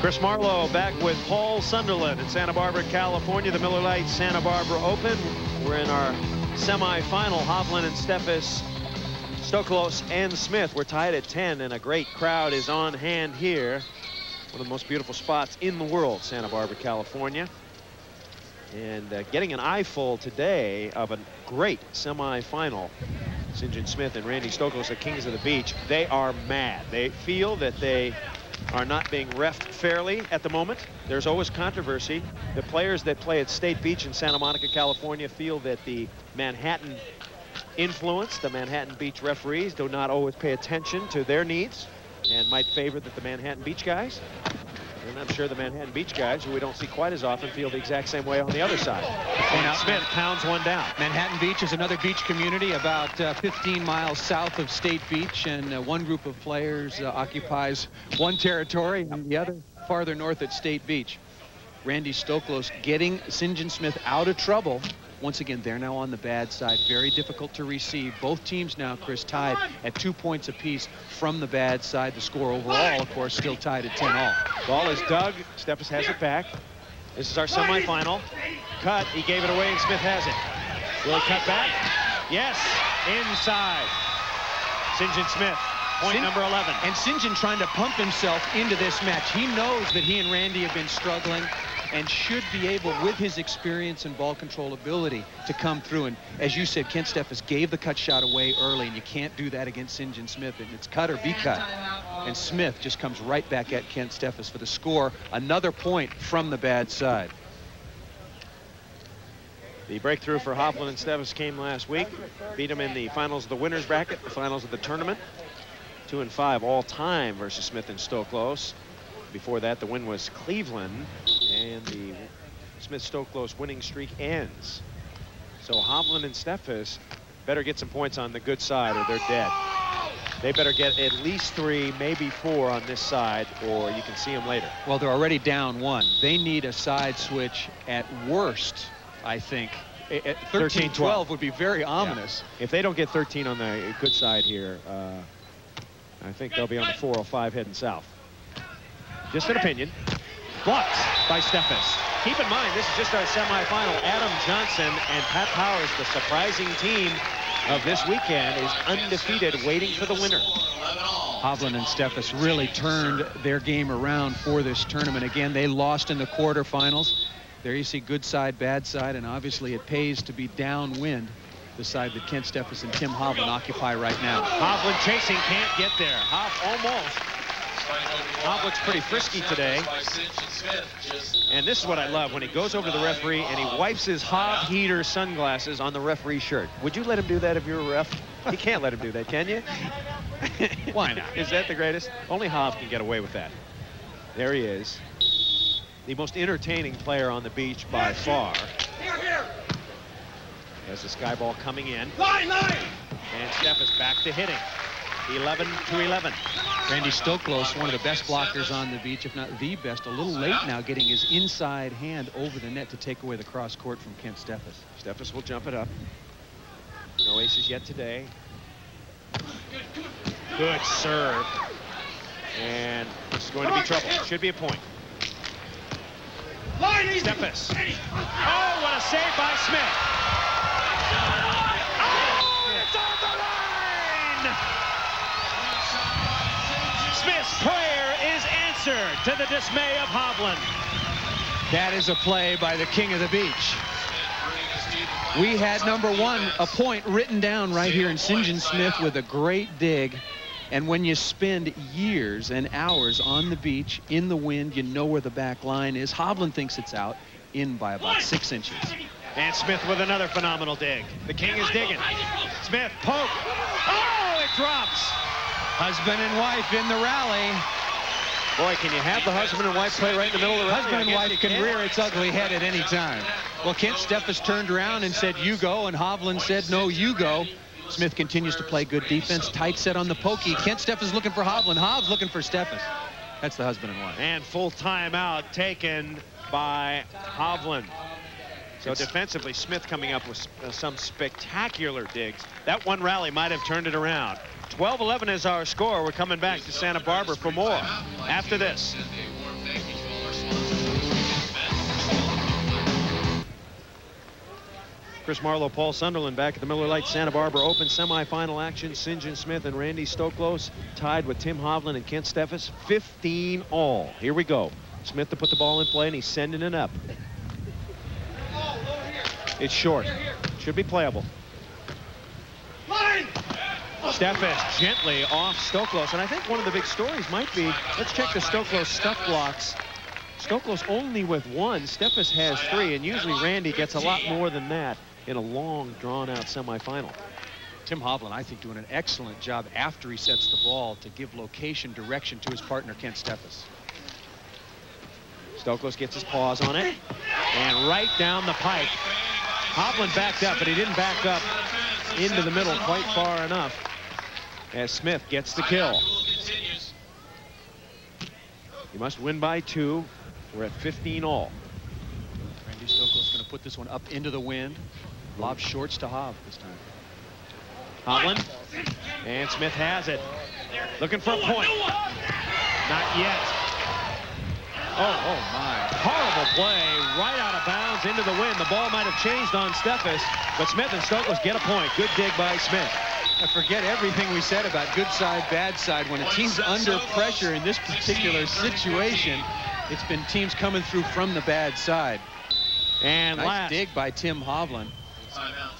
Chris Marlowe back with Paul Sunderland in Santa Barbara, California. The Miller Lite Santa Barbara Open. We're in our semifinal. Hovland and Steffes, Stoklos and Smith. We're tied at 10, and a great crowd is on hand here. One of the most beautiful spots in the world, Santa Barbara, California. And getting an eyeful today of a great semifinal. St. John Smith and Randy Stoklos, the kings of the beach. They are mad. They feel that they are not being reffed fairly at the moment. There's always controversy. The players that play at State Beach in Santa Monica, California, feel that the Manhattan influence, the Manhattan Beach referees, do not always pay attention to their needs and might favor that the Manhattan Beach guys. And I'm sure the Manhattan Beach guys, who we don't see quite as often, feel the exact same way on the other side. And Smith pounds one down. Manhattan Beach is another beach community about 15 miles south of State Beach, and one group of players occupies one territory and the other farther north at State Beach. Randy Stoklos getting St. John Smith out of trouble. Once again, they're now on the bad side. Very difficult to receive. Both teams now, Chris, tied at 2 points apiece from the bad side. The score overall, of course, still tied at 10-all. Ball is dug. Steffes has it back. This is our semifinal. Cut. He gave it away, and Smith has it. Will he cut back? Yes. Inside. St. John Smith. Point number 11. And St. John trying to pump himself into this match. He knows that he and Randy have been struggling and should be able, with his experience and ball control ability, to come through. And as you said, Kent Steffes gave the cut shot away early, and you can't do that against St. John Smith. And it's cut or be cut. And Smith just comes right back at Kent Steffes for the score. Another point from the bad side. The breakthrough for Hovland and Steffes came last week. Beat him in the finals of the winners bracket, the finals of the tournament. 2-5 all time versus Smith and Stoklos. Before that, the win was Cleveland, and the Smith-Stoklos winning streak ends. So Hovland and Steffes better get some points on the good side, or they're dead. They better get at least 3, maybe 4 on this side, or you can see them later. Well, they're already down 1. They need a side switch at worst, I think. 13-12 would be very ominous. Yeah. If they don't get 13 on the good side here, I think they'll be on the 405 heading south. Just an opinion. Blocked by Steffes. Keep in mind, this is just our semifinal. Adam Johnson and Pat Powers, the surprising team of this weekend, is undefeated, waiting for the winner. Hovland and Steffes really turned their game around for this tournament. Again, they lost in the quarterfinals. There you see good side, bad side, and obviously it pays to be downwind, the side that Kent Steffes and Tim Hovland occupy right now. Hovland chasing, can't get there. Almost. Hobb looks pretty frisky today. And this is what I love, when he goes over to the referee and he wipes his Hobb heater sunglasses on the referee's shirt. Would you let him do that if you were a ref? You can't let him do that, can you? Why not? Is that the greatest? Only Hobb can get away with that. There he is. The most entertaining player on the beach by far. As the sky ball coming in. And Steffes back to hitting. 11-11. Randy Stoklos, one of the best blockers on the beach, if not the best, a little late now getting his inside hand over the net to take away the cross court from Kent Steffes. Steffes will jump it up. No aces yet today. Good serve. And this is going to be trouble. Should be a point. Steffes. Oh, what a save by Smith. Oh, it's on the line! Smith's prayer is answered, to the dismay of Hovland. That is a play by the king of the beach. We had number 1, a point written down right here in St. John Smith with a great dig. And when you spend years and hours on the beach, in the wind, you know where the back line is. Hovland thinks it's out, in by about 6 inches. And Smith with another phenomenal dig. The king is digging. Smith, poke. Oh, it drops. Husband and wife in the rally. Boy, can you have the husband and wife play right in the middle of the rally? Husband and wife can rear its ugly head at any time. Well, Kent Steffes turned around and said, you go, and Hovland said, no, you go. Smith continues to play good defense, tight set on the pokey. Kent Steffes looking for Hovland. Hobbs looking for Steffes. That's the husband and wife. And full timeout taken by Hovland. So defensively, Smith coming up with some spectacular digs. That one rally might have turned it around. 12-11 is our score. We're coming back to Santa Barbara for more after this. Chris Marlowe, Paul Sunderland back at the Miller Lite Santa Barbara Open semifinal action. St. John Smith and Randy Stoklos tied with Tim Hovland and Kent Steffes. 15 all. Here we go. Smith to put the ball in play, and he's sending it up. It's short. Should be playable. Steffes gently off Stoklos, and I think one of the big stories might be, let's check the Stoklos stuff blocks. Stoklos only with 1. Steffes has 3, and usually Randy gets a lot more than that in a long, drawn-out semifinal. Tim Hovland, I think, doing an excellent job after he sets the ball to give location, direction to his partner, Kent Steffes. Stoklos gets his paws on it, and right down the pipe. Hovland backed up, but he didn't back up into the middle quite far enough as Smith gets the kill. He must win by 2. We're at 15 all. Randy Stoklos going to put this one up into the wind. Lob shorts to Hov this time. Hovland, and Smith has it. Looking for a point. Not yet. Oh my. Horrible play, right out of bounds into the wind. The ball might have changed on Steffes, but Smith and Stoklos get a point. Good dig by Smith. I forget everything we said about good side, bad side. When a team's under pressure in this particular situation, it's been teams coming through from the bad side. And nice dig by Tim Hovland.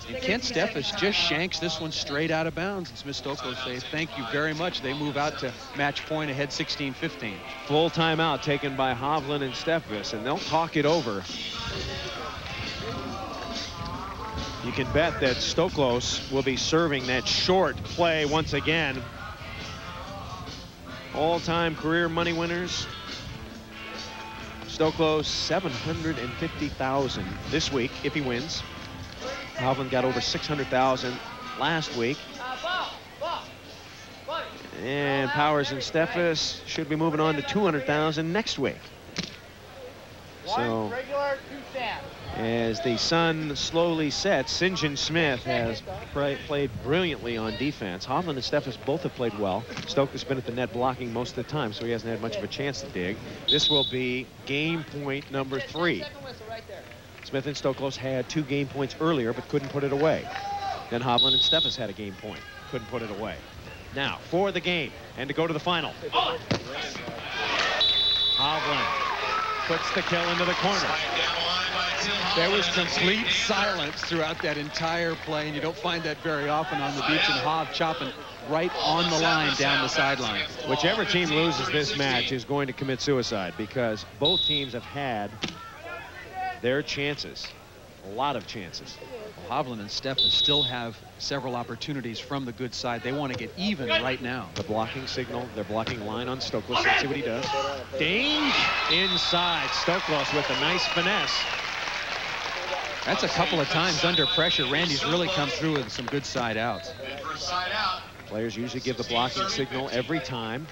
And Kent Steffes just shanks this one straight out of bounds. And Smith Stoklos say thank you very much. They move out to match point ahead 16-15. Full timeout taken by Hovland and Steffes, and they'll talk it over. You can bet that Stoklos will be serving that short play once again. All-time career money winners. Stoklos $750,000 this week if he wins. Hovland got over $600,000 last week. And Powers and Steffes should be moving on to $200,000 next week. So as the sun slowly sets, St. John Smith has played brilliantly on defense. Hovland and Steffes both have played well. Stokes has been at the net blocking most of the time, so he hasn't had much of a chance to dig. This will be game point number 3. Smith and Stoklos had 2 game points earlier, but couldn't put it away. Then Hovland and Steffes had a game point, couldn't put it away. Now, for the game, and to go to the final. Hovland puts the kill into the corner. There was complete silence throughout that entire play, and you don't find that very often on the beach, and Hov chopping right on the line down the sideline. Whichever team loses this match is going to commit suicide, because both teams have had their chances, a lot of chances. Well, Hovland and Steffes still have several opportunities from the good side. They want to get even right now. The blocking signal, they're blocking line on Stoklos. Let's see what he does. Ding! Inside. Stoklos with a nice finesse. That's a couple of times under pressure. Randy's really come through with some good side outs. Players usually give the blocking signal every time.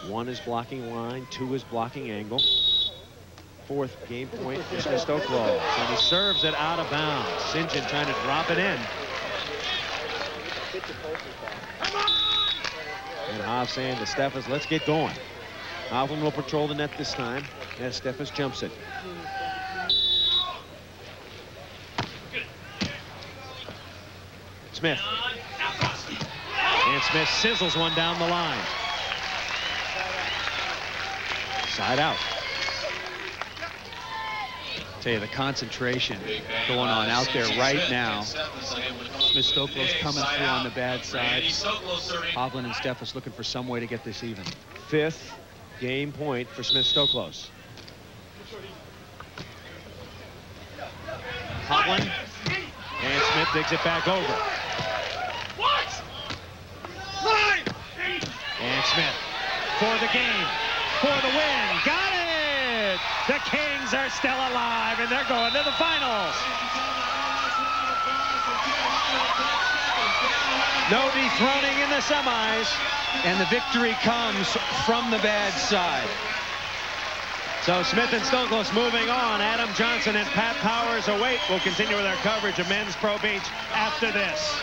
1 is blocking line, 2 is blocking angle. 4th game point for Smith Stoklos, and he serves it out of bounds. St. John trying to drop it in. And Hov saying to Steffes, let's get going. Hovland will patrol the net this time as Steffes jumps it. Smith. And Smith sizzles one down the line. Side out. Tell you, the concentration going on out there right now. Smith Stoklos coming through on the bad side. Hovland and Steffes looking for some way to get this even. 5th game point for Smith Stoklos. Hovland, and Smith digs it back over. And Smith for the game, for the win. Got it! The Kings are still alive, and they're going to the finals. No dethroning in the semis. And the victory comes from the bad side. So Smith and Stoklos moving on. Adam Johnson and Pat Powers await. We'll continue with our coverage of Men's Pro Beach after this.